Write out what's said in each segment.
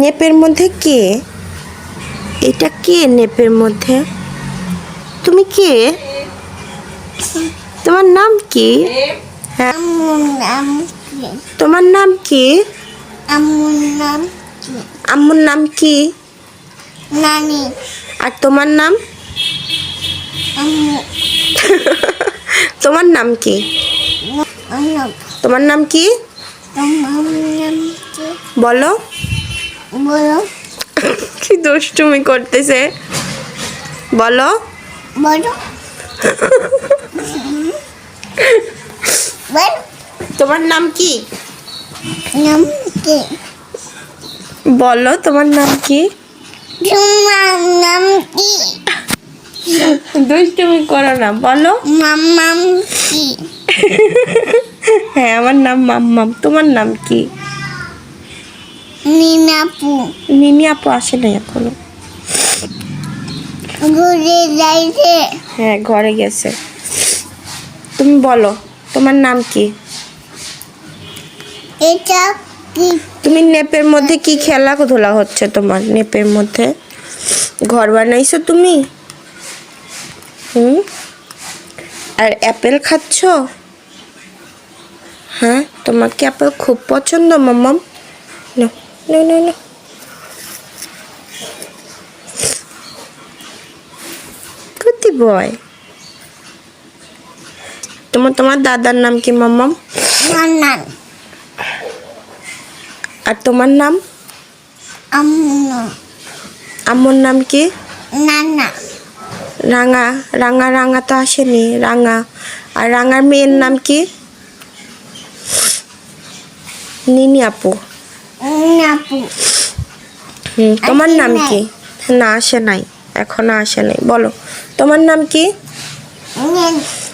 নেপের মধ্যে কে? এটা কে নেপের মধ্যে? তুমি কে? তোমার নাম কি? হ্যাঁ, তোমার নাম কি? আম্মুর নাম কি? নানি। আর তোমার নাম? তোমার নাম কি? তোমার নাম কি? বলো। বলো। কি দুষ্টুমি করতেছে, বলো। বলো। তোমার নাম কি? নাম কি? বলো তোমার নাম কি? তোমার নাম কি? দুষ্টুমি করো না, বলো। মাম্মাম কি? হ্যাঁ, আমার নাম মাম্মাম। তোমার নাম কি? নিনাপু। মিমি আপু আসে নাই এখনো। ঘুরে যাইছে। হ্যাঁ, ঘরে গেছে। তুমি বলো তোমার নাম কি? এটা কি? তুমি নেপের মধ্যে কি খেলাধুলা হচ্ছে তোমার? নেপের মধ্যে ঘর বানাইছো তুমি? আর অ্যাপেল খাচ্ছ? হ্যাঁ, তোমার কি অ্যাপেল খুব পছন্দ মাম্মাম? No no no no. Cutie boy. তোমার দাদার নাম কি মাম্মাম? নানান। আর তোমার নাম? আম্মু। আম্মুর নাম কি? নানা। রাঙা। রাঙা রাঙা তো আসেনি, রাঙা। আর রাঙার মেয়ের নাম কি? নিনি আপু। নাপু। তোমার আসে নাম নাই। কি? না, আসে নাই, এখনো আসে নাই। বলো তোমার নাম কি?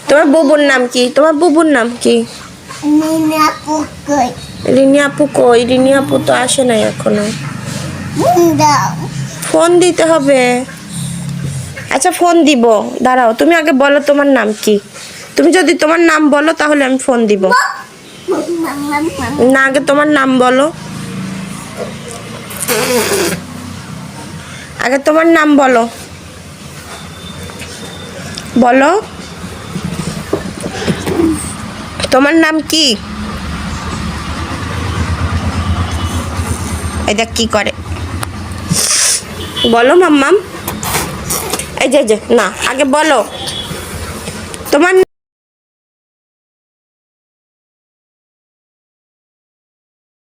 তোমার বুবুর নাম কি? তোমার বুবুর নাম কি? নিনাপু কই? রিনি আপু কই? রিনি আপু তো আসে নাই এখনো। দাও। ফোন দিতে হবে। আচ্ছা, ফোন দিব, দাঁড়াও। তুমি আগে বলো তোমার নাম কি। তুমি যদি তোমার নাম বলো তাহলে আমি ফোন দিব। না, আগে তোমার নাম বলো। আগে তোমার নাম বলো। বলো তোমার নাম কি? এই দেখ কি করে। বলো মাম্মাম। এই যে না, আগে বলো তোমার